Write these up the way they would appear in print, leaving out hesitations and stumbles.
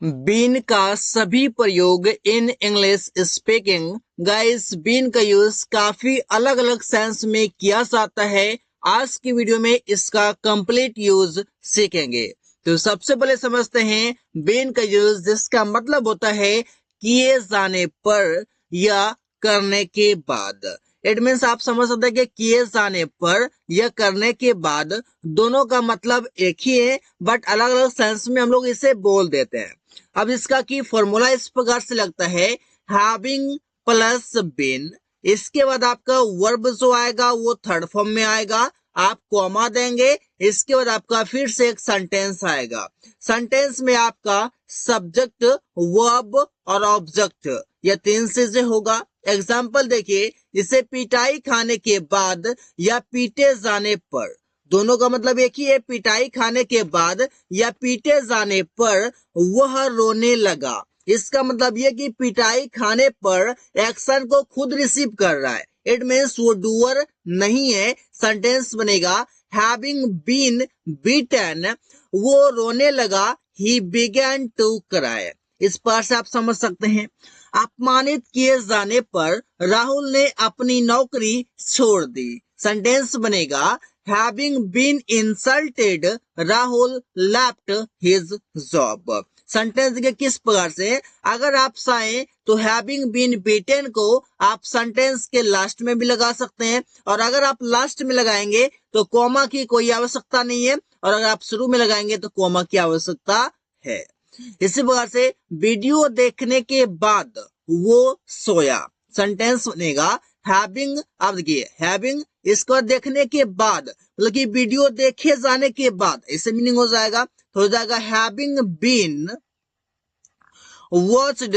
Been का सभी प्रयोग in English speaking. Guys, been का यूज काफी अलग अलग सेंस में किया जाता है। आज की वीडियो में इसका कंप्लीट यूज सीखेंगे। तो सबसे पहले समझते हैं बीन का यूज, जिसका मतलब होता है किए जाने पर या करने के बाद। इट मीन्स आप समझ सकते हैं कि किए जाने पर या करने के बाद दोनों का मतलब एक ही है, बट अलग अलग सेंस में हम लोग इसे बोल देते हैं। अब इसका की फॉर्मूला इस प्रकार से लगता है, हैविंग प्लस बीन। इसके बाद आपका वर्ब जो आएगा वो थर्ड फॉर्म में आएगा, आप कॉमा देंगे। इसके बाद आपका फिर से एक सेंटेंस आएगा। सेंटेंस में आपका सब्जेक्ट, वर्ब और ऑब्जेक्ट, यह तीन चीजें होगा। एग्जाम्पल देखिए, इसे पिटाई खाने के बाद या पीटे जाने पर, दोनों का मतलब एक ही है। पिटाई खाने के बाद या पीटे जाने पर वह रोने लगा। इसका मतलब यह कि पिटाई खाने पर एक्शन को खुद रिसीव कर रहा है। इट मीन्स वो डूअर नहीं है। सेंटेंस बनेगा, हैविंग बीन बीटन, वो रोने लगा, ही बिगैन टू क्राई। इस पर से आप समझ सकते हैं। अपमानित किए जाने पर राहुल ने अपनी नौकरी छोड़ दी। सेंटेंस बनेगा, having been insulted Rahul left his job. Sentence के किस प्रकार से, अगर आप चाहें तो हैविंग बीन बीटन को आप सेंटेंस के लास्ट में भी लगा सकते हैं, और अगर आप लास्ट में लगाएंगे तो कॉमा की कोई आवश्यकता नहीं है, और अगर आप शुरू में लगाएंगे तो कॉमा की आवश्यकता है। इसी प्रकार से वीडियो देखने के बाद वो सोया। सेंटेंस बनेगा, हैविंग, अब देखिए हैविंग, इसको देखने के बाद मतलब कि वीडियो देखे जाने के बाद, इससे मीनिंग हो जाएगा, तो हो जाएगा हैविंग बीन वॉच्ड।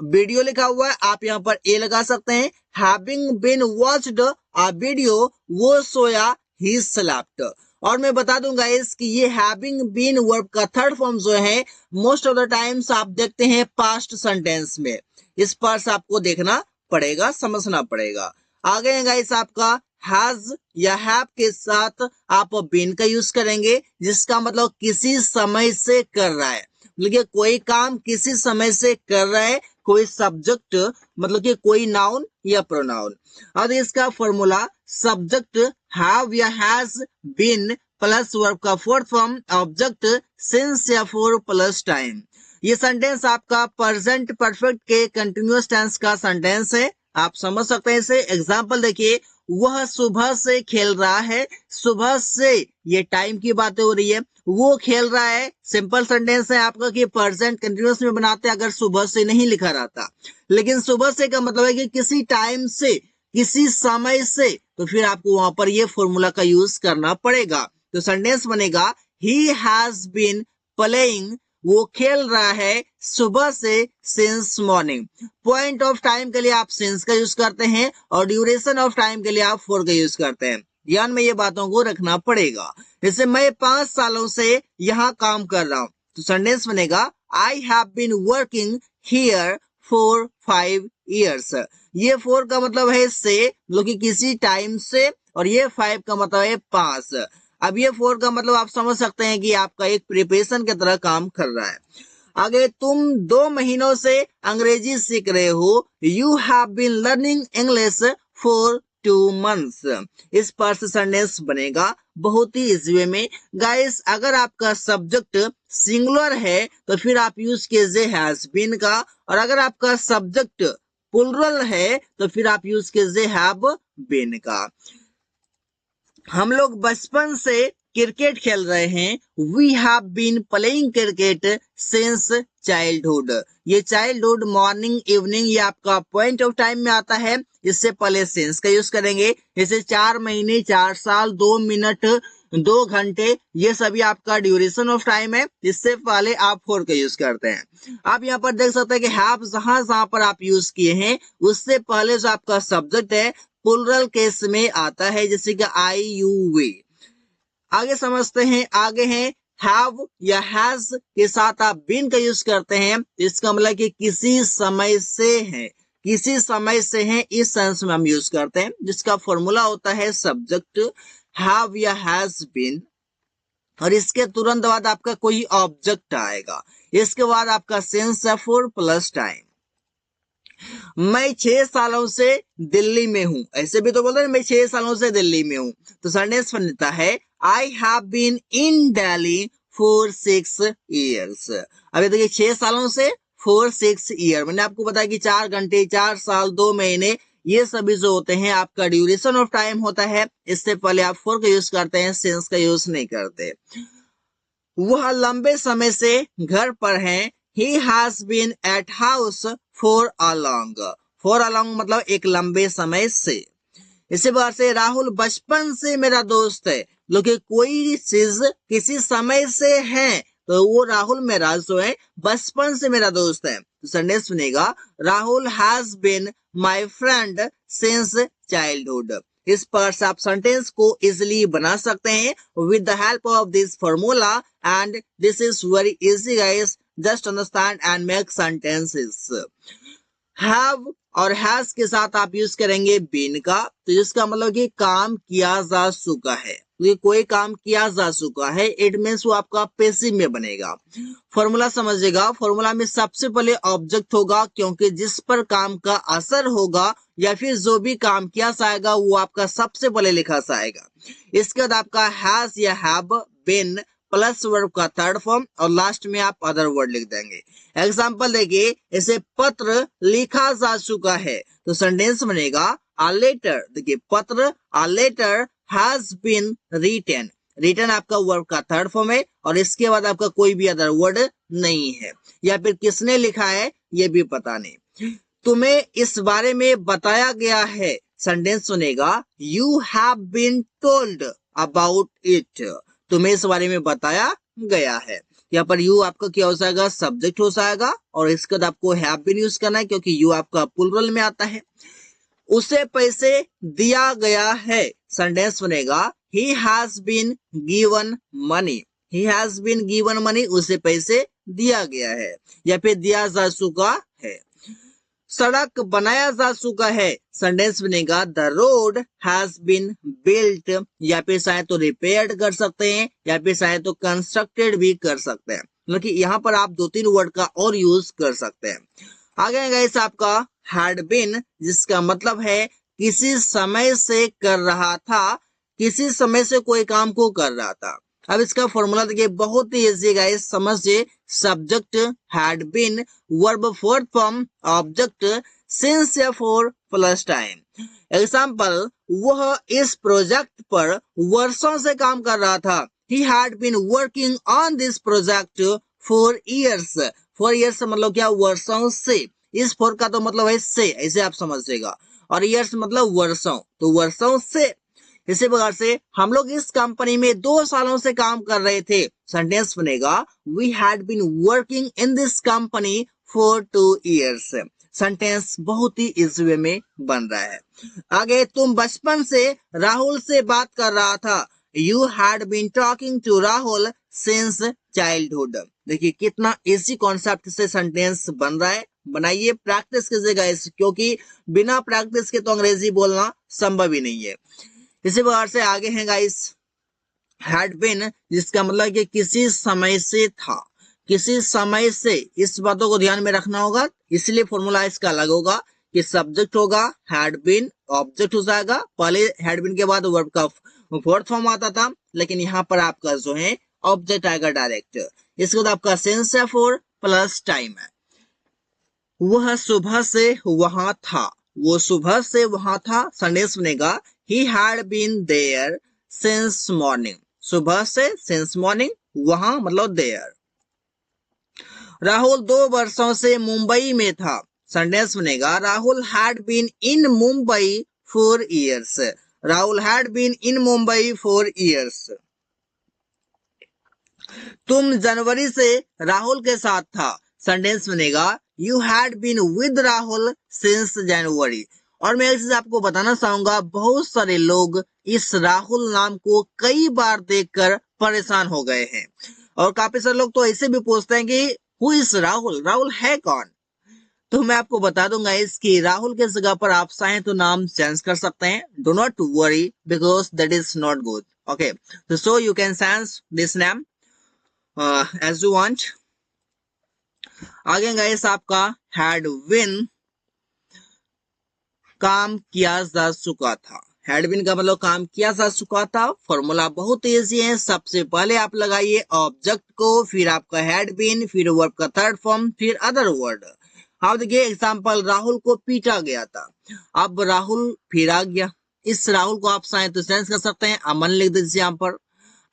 वीडियो लिखा हुआ है, आप यहाँ पर ए लगा सकते हैं। Having been watched a video, वो सोया, ही स्लेप्ट। और मैं बता दूंगा कि ये हैविंग बीन वर्ब का थर्ड फॉर्म जो है, मोस्ट ऑफ द टाइम्स आप देखते हैं पास्ट सेंटेंस में। इस पर से आपको देखना पड़ेगा, समझना पड़ेगा। आगे है गाइस आपका हैज या हैव के साथ आप बीन का यूज करेंगे, जिसका मतलब किसी समय से कर रहा है। मतलब कोई काम किसी समय से कर रहा है, कोई सब्जेक्ट, मतलब कि कोई नाउन या प्रोनाउन। अब इसका फॉर्मूला, सब्जेक्ट हैव या हैज बीन प्लस वर्ब का फोर्थ फॉर्म ऑब्जेक्ट सिंस या फॉर प्लस टाइम। ये सेंटेंस आपका प्रेजेंट परफेक्ट के कंटिन्यूअस टेंस का सेंटेंस है। आप समझ सकते हैं इसे। एग्जाम्पल देखिए, वह सुबह से खेल रहा है। सुबह से, ये टाइम की बातें हो रही है। वो खेल रहा है, सिंपल सेंटेंस है आपका कि प्रेजेंट कंटिन्यूअस में बनाते अगर सुबह से नहीं लिखा रहता। लेकिन सुबह से का मतलब है कि किसी टाइम से, किसी समय से, तो फिर आपको वहां पर ये फॉर्मूला का यूज करना पड़ेगा। तो सेंटेंस बनेगा, ही हैज बीन प्लेइंग, वो खेल रहा है सुबह से, since morning. Point of time के लिए आप सिंस का यूज करते हैं, और ड्यूरेशन ऑफ टाइम के लिए आप फॉर का यूज करते हैं। ध्यान में ये बातों को रखना पड़ेगा। जैसे मैं 5 सालों से यहाँ काम कर रहा हूं, तो सेंटेंस बनेगा, I have been working here for 5 years। ये 4 का मतलब है से, मतलब कि किसी टाइम से, और ये 5 का मतलब है 5। अब ये 4 का मतलब आप समझ सकते हैं कि आपका एक प्रिपरेशन की तरह काम कर रहा है। आगे, तुम 2 महीनों से अंग्रेजी सीख रहे हो। You have been learning English for 2 months। इस पर से सेंटेंस बनेगा बहुत ही इजी वे में। गाइस, अगर आपका सब्जेक्ट सिंगुलर है तो फिर आप यूज कीजिए हैज बीन का, और अगर आपका सब्जेक्ट प्लुरल है तो फिर आप यूज कीजिए हैव बीन का। हम लोग बचपन से क्रिकेट खेल रहे हैं। We have been playing cricket since childhood. ये चाइल्डहुड, मॉर्निंग, इवनिंग, ये आपका पॉइंट ऑफ टाइम में आता है। इससे पहले सिंस का यूज करेंगे। जैसे 4 महीने, 4 साल, 2 मिनट, 2 घंटे, ये सभी आपका ड्यूरेशन ऑफ टाइम है। इससे पहले आप फॉर का यूज करते हैं। आप यहाँ पर देख सकते हैं कि हैव जहां जहां पर आप यूज किए हैं, उससे पहले जो आपका सब्जेक्ट है प्लुरल केस में आता है, जैसे कि आई, यू, वे। आगे समझते हैं, आगे है हैव या हैज के साथ आप बीन का यूज करते हैं। इसका मतलब कि किसी समय से है, किसी समय से है, इस सेंस में हम यूज करते हैं, जिसका फॉर्मूला होता है सब्जेक्ट हैव या हैज बीन और इसके तुरंत बाद आपका कोई ऑब्जेक्ट आएगा। इसके बाद आपका सेंस है फॉर प्लस टाइम। मैं 6 सालों से दिल्ली में हूं, ऐसे भी तो बोलते हैं मैं 6 सालों से दिल्ली में हूं, तो सेंटेंस बनता है I have been in Delhi for 6 years. अभी देखिए 6 सालों से फॉर 6 ईयर, मैंने आपको बताया कि 4 घंटे, 4 साल, 2 महीने, ये सभी जो होते हैं आपका ड्यूरेशन ऑफ टाइम होता है। इससे पहले आप फॉर का यूज करते हैं, सिंस का यूज नहीं करते। वह लंबे समय से घर पर हैं। He has been at house for a long. For a long मतलब एक लंबे समय से। इसी बार से राहुल बचपन से मेरा दोस्त है। लोग कोई चीज किसी समय से है तो वो राहुल मेरा जो है बचपन से मेरा दोस्त है, तो सेंटेंस बनेगा Rahul has been my friend since childhood. इस पर से आप सेंटेंस को इजिली बना सकते हैं with the help of this formula, and this is very easy guys, just understand and make sentences. Have और हैज के साथ आप यूज करेंगे बीन का, तो जिसका मतलब कि काम किया जा चुका है, तो कोई काम किया जा चुका है, इट मीन्स वो आपका पैसिव में बनेगा। फॉर्मूला समझिएगा, फॉर्मूला में सबसे पहले ऑब्जेक्ट होगा, क्योंकि जिस पर काम का असर होगा या फिर जो भी काम किया जाएगा वो आपका सबसे पहले लिखा जाएगा। इसके बाद आपका हैज या हैव बीन प्लस वर्ब का थर्ड फॉर्म, और लास्ट में आप अदर वर्ड लिख देंगे। एग्जाम्पल देखिए, इसे पत्र लिखा जा चुका है, तो सेंटेंस बनेगा अ लेटर। देखिए पत्र, a letter has been written. Written आपका वर्ब का थर्ड फॉर्म है, और इसके बाद आपका कोई भी अदर वर्ड नहीं है, या फिर किसने लिखा है ये भी पता नहीं। तुम्हें इस बारे में बताया गया है, सेंटेंस सुनेगा you have been told about it. तुम्हें इस बारे में बताया गया है, यहाँ पर यू आपका क्या हो जाएगा, सब्जेक्ट हो जाएगा, और इसके बाद आपको हैव बीन यूज करना है क्योंकि यू आपका प्लूरल में आता है। उसे पैसे दिया गया है, सेंटेंस बनेगा he has been given money. He has been given money, उसे पैसे दिया गया है या फिर दिया जा चुका है। सड़क बनाया जा चुका है, सेंटेंस बनेगा the road has been built, या फिर शायद तो रिपेयर्ड कर सकते हैं या फिर शायद तो कंस्ट्रक्टेड भी कर सकते हैं, मतलब कि यहाँ पर आप 2-3 वर्ड का और यूज कर सकते हैं। आगे गाइस आपका हैड बीन, जिसका मतलब है किसी समय से कर रहा था, किसी समय से कोई काम को कर रहा था। अब इसका फॉर्मूला देखिए बहुत ही इजी गाइस, समझिए। Subject had been, verb fourth form, object since या फॉर प्लस टाइम। एग्जाम्पल, वह इस प्रोजेक्ट पर वर्षों से काम कर रहा था। He had been working on this project for years. For years मतलब क्या, वर्षों से। इस फोर का तो मतलब है से, ऐसे आप समझिएगा, और years मतलब वर्षों, तो वर्षों से। इसी प्रकार से हम लोग इस कंपनी में 2 सालों से काम कर रहे थे, सेंटेंस बनेगा we had been working in this company for 2 years। Sentence बहुत ही इजी वे में बन रहा है। आगे, तुम बचपन से राहुल से बात कर रहा था, you had been talking to Rahul since childhood. देखिए कितना इजी कॉन्सेप्ट से सेंटेंस बन रहा है, बनाइए, प्रैक्टिस कीजिएगा इस, क्योंकि बिना प्रैक्टिस के तो अंग्रेजी बोलना संभव ही नहीं है। इसी प्रकार से आगे है गाइस हैड बीन, जिसका मतलब कि किसी समय से था, किसी समय से। इस बातों को ध्यान में रखना होगा, इसलिए फॉर्मूला इसका अलग होगा कि सब्जेक्ट होगा हैड बीन, ऑब्जेक्ट हो जाएगा, पहले हैड बीन के बाद वर्ब का फोर्थ फॉर्म आता था, लेकिन यहाँ पर आपका जो है ऑब्जेक्ट आएगा डायरेक्ट। इसके बाद आपका सेंस है फॉर प्लस टाइम है। वह सुबह से वहां था, वो सुबह से वहां था, सेंटेंस बनेगा he had been there since morning. सुबह से, सिंस मॉर्निंग, वहां मतलब देयर। राहुल 2 वर्षों से मुंबई में था, सेंटेंस बनेगा Rahul had been in Mumbai for years. Rahul had been in Mumbai for years. तुम जनवरी से राहुल के साथ था, सेंटेंस बनेगा you had been with Rahul since January. और मैं एक चीज आपको बताना चाहूंगा, बहुत सारे लोग इस राहुल नाम को कई बार देखकर परेशान हो गए हैं, और काफी सारे लोग तो ऐसे भी पूछते हैं कि हु इज राहुल, राहुल है कौन। तो मैं आपको बता दूंगा इसकी राहुल के जगह पर आप चाहें तो नाम चेंज कर सकते हैं, do not worry because that is not good. Okay, so you can sense this name as you want. आगे गाइस आपका had been काम किया जा चुका था। हैड बीन का मतलब काम किया जा चुका था। फॉर्मूला बहुत इजी है। सबसे पहले आप लगाइए ऑब्जेक्ट को, फिर आपका हैड बीन, फिर वर्ब का थर्ड फॉर्म, फिर अदर वर्ड। अब देखिए एग्जांपल, राहुल को पीटा गया था। अब राहुल फिर आ गया। इस राहुल को आप चाहें तो सेंस कर सकते हैं, अमन लिख दीजिए यहाँ पर।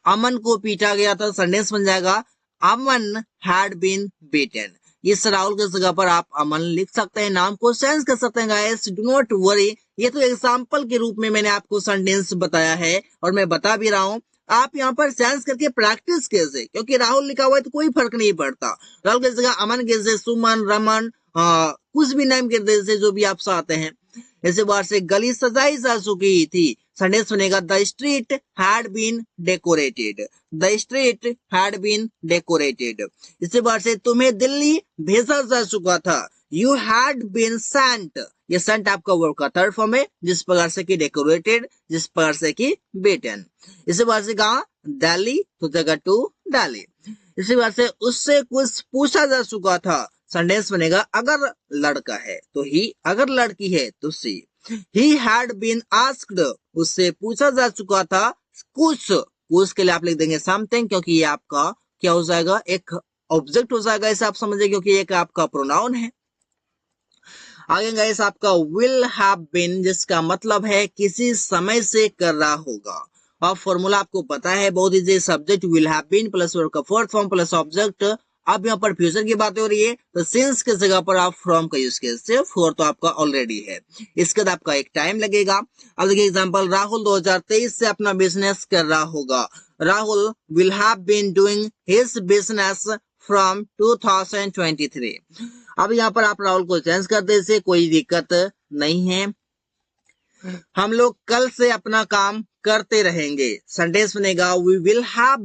अमन को पीटा गया था, सेंटेंस बन जाएगा अमन हैड बीन बीटन। इस राहुल की जगह पर आप अमन लिख सकते हैं, नाम को चेंज कर सकते हैं गाइस, डू नॉट वरी। ये तो एग्जांपल के रूप में मैंने आपको सेंटेंस बताया है और मैं बता भी रहा हूँ। आप यहाँ पर चेंज करके प्रैक्टिस कीजिए, क्योंकि राहुल लिखा हुआ है तो कोई फर्क नहीं पड़ता। राहुल की जगह अमन के जैसे सुमन, रमन, कुछ भी नाम के जैसे जो भी आप चाहते हैं। इसी बार से गली सजाई जा चुकी थी। सेंटेंस बनेगा the street had been decorated. The street had been decorated. इसी बार से तुम्हें दिल्ली भेजा जा चुका था। You had been sent. ये सेंट आपका वर्ब का थर्ड फॉर्म है, जिस प्रकार से कि डेकोरेटेड, जिस प्रकार से कि बीटन। इसी बार से कहा दिल्ली तो जगह टू दिल्ली। इसी बार से उससे कुछ पूछा जा चुका था। सेंटेंस बनेगा अगर लड़का है तो ही, अगर लड़की है तो सी। He had been asked, उससे पूछा जा चुका था कुछ के लिए आप लिख देंगे समथिंग, क्योंकि ये आपका क्या हो जाएगा, एक ऑब्जेक्ट हो जाएगा, इसे आप समझिए, क्योंकि एक आपका प्रोनाउन है। आगे गाइस आपका will have been, जिसका मतलब है किसी समय से कर रहा होगा। अब फॉर्मूला आपको पता है, बहुत easy. Subject will have been plus verb का फोर्थ फॉर्म प्लस ऑब्जेक्ट। अब यहाँ पर फ्यूचर की बात हो रही है तो सिंस की जगह पर आप फ्रॉम का यूज कीजिए, फोर तो आपका ऑलरेडी है। इसके बाद आपका एक टाइम लगेगा। अब देखिए एग्जांपल, राहुल 2023 से अपना बिजनेस कर रहा होगा। Rahul will have been doing his business from 2023। अब यहाँ पर आप राहुल को चेंज कर दीजिए, कोई दिक्कत नहीं है। हम लोग कल से अपना काम करते रहेंगे। सेंटेंस बनेगा we will have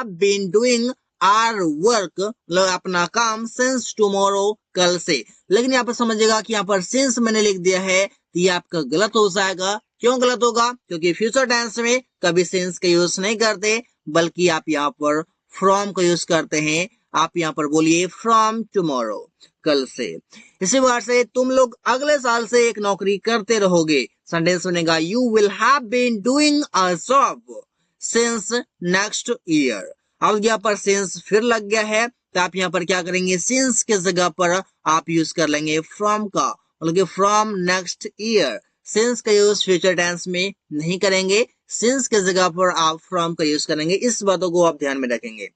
been doing our work, अपना काम, सिंस टुमारो, कल से। लेकिन यहाँ पर समझिएगा कि यहाँ पर सिंस मैंने लिख दिया है तो ये आपका गलत हो जाएगा। क्यों गलत होगा? क्योंकि फ्यूचर टेंस में कभी सिंस का यूज नहीं करते, बल्कि आप यहाँ पर फ्रॉम का यूज करते हैं। आप यहाँ पर बोलिए फ्रॉम टुमारो, कल से। इसी बार से तुम लोग अगले साल से एक नौकरी करते रहोगे। सेंटेंस बनेगा you will have been doing a job since next year. अब यहाँ पर सिंस फिर लग गया है तो आप यहाँ पर क्या करेंगे, सिंस के जगह पर आप यूज कर लेंगे फ्रॉम का, मतलब फ्रॉम नेक्स्ट ईयर। सिंस का यूज फ्यूचर टेंस में नहीं करेंगे, सिंस के जगह पर आप फ्रॉम का यूज करेंगे। इस बातों को आप ध्यान में रखेंगे।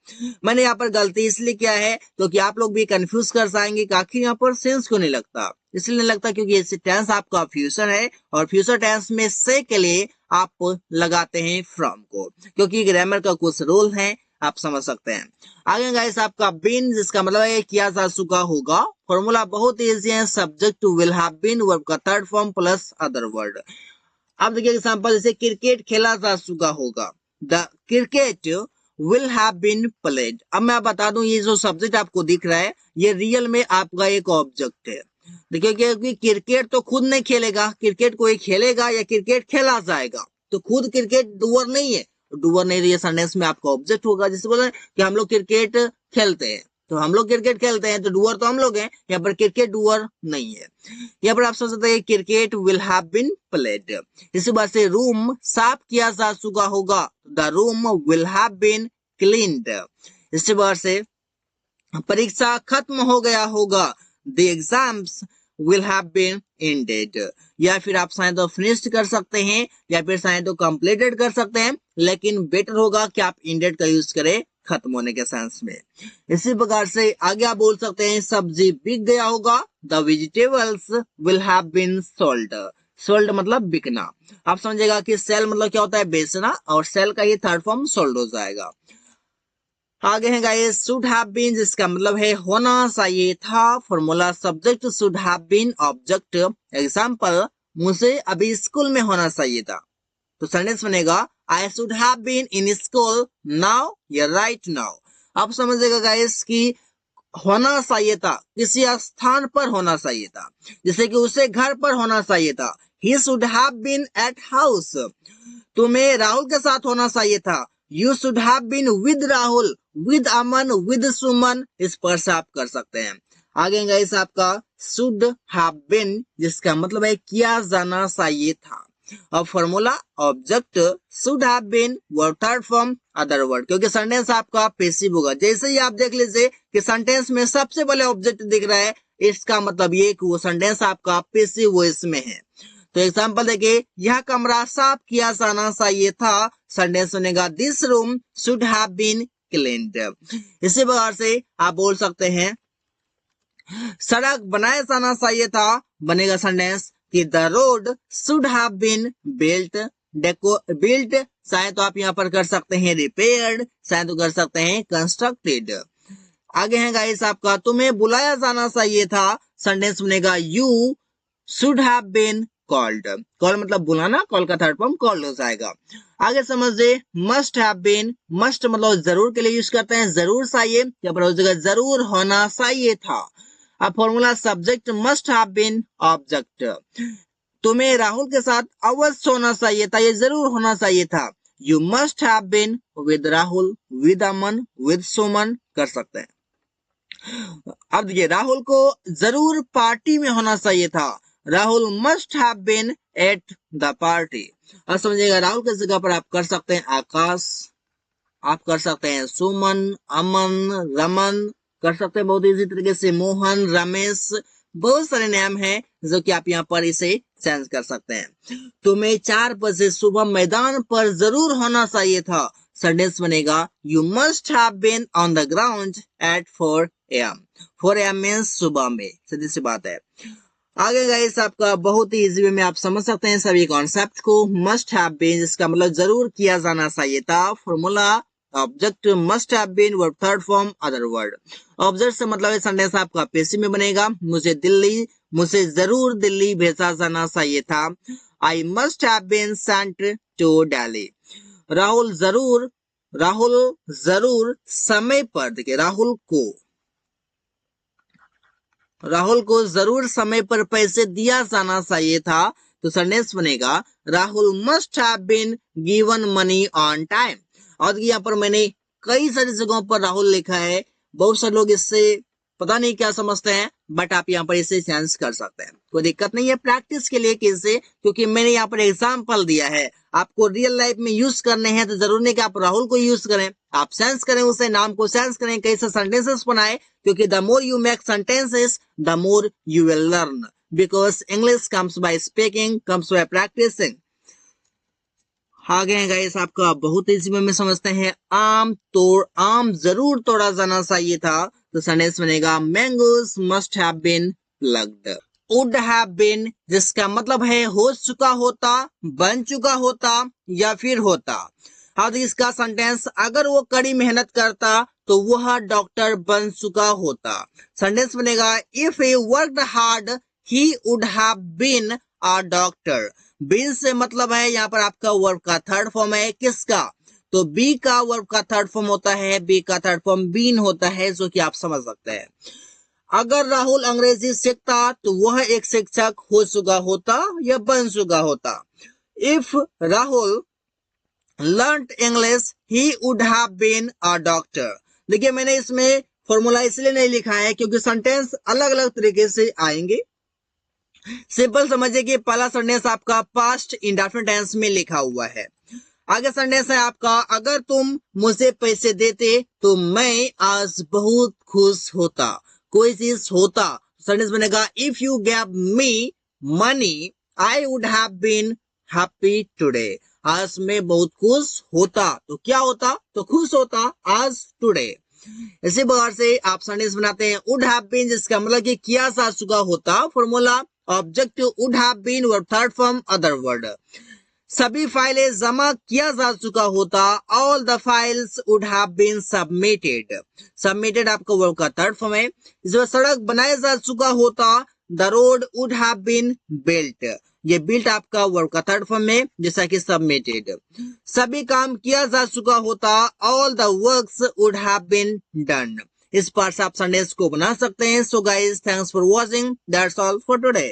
मैंने यहाँ पर गलती इसलिए किया है क्योंकि आप लोग भी कंफ्यूज कर जाएंगे कि आखिर यहाँ पर सिंस क्यों नहीं लगता। इसलिए नहीं लगता क्योंकि ये टेंस आपका फ्यूचर है और फ्यूचर टेंस में से के लिए आप लगाते हैं फ्रॉम को, क्योंकि ग्रामर का कुछ रूल है, आप समझ सकते हैं। आगे गाइस आपका बीन, जिसका मतलब है किया जा चुका होगा। फॉर्मूला बहुत इजी है, subject will have been, verb का third form plus other word. अब देखिए एग्जांपल, जैसे क्रिकेट खेला जा चुका होगा। The cricket will have been played. अब मैं बता दूं, ये जो सब्जेक्ट आपको दिख रहा है ये रियल में आपका एक ऑब्जेक्ट है। देखिए क्योंकि क्रिकेट तो खुद नहीं खेलेगा, क्रिकेट कोई खेलेगा या क्रिकेट खेला जाएगा, तो खुद क्रिकेट डूअर नहीं है। डूअर नहीं, ये सेंटेंस में आपका ऑब्जेक्ट होगा। जैसे बोले कि हम लोग क्रिकेट खेलते हैं, तो हम लोग क्रिकेट खेलते हैं तो डूअर तो हम लोग हैं, यहाँ पर क्रिकेट डूअर नहीं है। यहाँ पर आप सोच सकते हैं cricket will have been played. इसी बात से रूम साफ किया जा चुका होगा, the room will have been cleaned. इसी बात से परीक्षा खत्म हो गया होगा, the exams will have been ended. या फिर आप चाहें तो फिनिश्ड कर सकते हैं या फिर चाहें तो कंप्लीटेड कर सकते हैं, लेकिन बेटर होगा कि आप एंडेड का यूज करें खत्म होने के सेंस में। इसी प्रकार से आगे आप बोल सकते हैं सब्जी बिक गया होगा, the vegetables will have been sold. Sold मतलब बिकना। आप समझेगा कि सेल मतलब क्या होता है, बेचना, और सेल का ही थर्ड फॉर्म सोल्ड हो जाएगा। आगे है गाइस शुड हैव बीन, जिसका मतलब है होना चाहिए था। Formula subject should have been, object. Example, मुझे अभी स्कूल में होना चाहिए था, तो सेंटेंस बनेगा I should have been in school now या राइट नाउ। आप समझेगा गाइस कि होना चाहिए था, किसी स्थान पर होना चाहिए था, जैसे कि उसे घर पर होना चाहिए था, he should have been at house. तुम्हें राहुल के साथ होना चाहिए था। You should have been with Rahul, with Aman, with Suman, इस पर से आप कर सकते हैं। आगे गाइस आपका शुड हैव बीन, जिसका मतलब है किया जाना चाहिए था। अब formula object should have been verb third form other word, क्योंकि सेंटेंस आपका पैसिव होगा। जैसे ही आप देख लीजिए कि सेंटेंस में सबसे पहले ऑब्जेक्ट दिख रहा है, इसका मतलब ये कि वो सेंटेंस आपका पैसिव वॉइस में है। तो एग्जांपल देखिए, यह कमरा साफ किया जाना चाहिए था, सेंटेंस बनेगा this room should have been cleaned. इसी प्रकार से आप बोल सकते हैं सड़क बनाया जाना चाहिए था, बनेगा सेंटेंस कि the road should have been built. Built चाहे तो आप यहाँ पर कर सकते हैं रिपेयर्ड, चाहे तो कर सकते हैं कंस्ट्रक्टेड। आगे है गाइस आपका तुम्हें बुलाया जाना चाहिए था, सेंटेंस बनेगा you should have been called. Call मतलब बुलाना, कॉल का थर्ड फॉर्म कॉल्ड हो जाएगा। आगे समझिए मस्ट हैव बीन, मस्ट मतलब जरूर के लिए यूज करते हैं, जरूर चाहिए, यहाँ पर हो जाएगा जरूर होना चाहिए था। अब formula subject must have been object, तुम्हें राहुल के साथ अवश्य होना चाहिए था, ये जरूर होना चाहिए था। You must have been with Rahul, with Aman, with Suman, कर सकते हैं। अब देखिए राहुल को जरूर पार्टी में होना चाहिए था, Rahul must have been at the party. अब समझिएगा राहुल की जगह पर आप कर सकते हैं आकाश, आप कर सकते हैं सुमन, अमन, रमन, कर सकते हैं बहुत इजी तरीके से मोहन, रमेश, बहुत सारे नाम हैं जो कि आप यहाँ पर इसे चेंज कर सकते हैं। तुम्हें 4 बजे सुबह मैदान पर जरूर होना चाहिए था, सेंटेंस बनेगा you must have been on the ground at 4 AM। 4 AM means सुबह में, सीधी सी बात है। आगे गाइस आपका बहुत ही इजी वे में आप समझ सकते हैं सभी कॉन्सेप्ट को। मस्ट हैव बीन जिसका मतलब जरूर किया जाना चाहिए था, formula object must have been verb third form other word. Object से मतलब सेंटेंस आपका पैसिव में बनेगा, मुझे जरूर दिल्ली भेजा जाना चाहिए था, I must have been sent to Delhi. Rahul जरूर समय पर, देखिए राहुल को जरूर समय पर पैसे दिया जाना चाहिए था, तो सेंटेंस बनेगा Rahul must have been given money on time. और यहाँ पर मैंने कई सारी जगहों पर राहुल लिखा है, बहुत सारे लोग इससे पता नहीं क्या समझते हैं, बट आप यहाँ पर इसे चेंज कर सकते हैं, कोई दिक्कत नहीं है प्रैक्टिस के लिए कैसे, क्योंकि मैंने यहाँ पर एग्जाम्पल दिया है। आपको रियल लाइफ में यूज करने हैं तो जरूर नहीं कि आप राहुल को यूज करें, आप सेंस करें, उसे नाम को सेंस करें, कैसे सेंटेंसेस बनाए, क्योंकि the more you make sentences the more you will learn, because English comes by speaking, comes by practicing. आगे है गाइस आपका बहुत इजी में समझते हैं, आम जरूर तोड़ा जाना चाहिए था, तो सेंटेंस बनेगा mangoes must have been plucked. Would have been जिसका मतलब है हो चुका होता, बन चुका होता या फिर होता। अब इसका सेंटेंस अगर वो कड़ी मेहनत करता तो वह डॉक्टर बन चुका होता, सेंटेंस बनेगा if he worked hard he would have been a doctor. Been से मतलब है यहाँ पर आपका वर्ब का थर्ड फॉर्म है, किसका, तो बी का वर्ब का थर्ड फॉर्म होता है, बी का थर्ड फॉर्म बीन होता है, जो कि आप समझ सकते हैं। अगर राहुल अंग्रेजी सीखता तो वह एक शिक्षक हो चुका होता या बन चुका होता। If Rahul learn English he would have been a doctor. देखिए मैंने इसमें फॉर्मूला इसलिए नहीं लिखा है क्योंकि सेंटेंस अलग अलग तरीके से आएंगे। सिंपल समझिए कि पहला सेंटेंस आपका पास्ट इंडेफिनिट टेंस में लिखा हुआ है। आगे सेंटेंस है आपका अगर तुम मुझे पैसे देते तो मैं आज बहुत खुश होता, कोई चीज होता, सेंटेंस बनेगा if you gave me money I would have been happy today. आज मैं बहुत खुश होता, तो क्या होता, तो खुश होता आज टुडे। इसी प्रकार से आप सेंटेंस बनाते हैं वुड हैव बीन जिसका मतलब कि किया जा चुका होता, formula object would have been verb third form other word. सभी फाइलें जमा किया जा चुका होता, all the files would have been submitted. Submitted आपका वर्ब का थर्ड फॉर्म है। इसमें सड़क बनाया जा चुका होता, the road would have been built, ये बिल्ट आपका वर्ब का थर्ड फॉर्म है, जैसा कि सबमिटेड। सभी काम किया जा चुका होता, all the works would have been done. इस पार्ट से आप सेंटेंस को बना सकते हैं। So guys thanks for watching, that's all for today.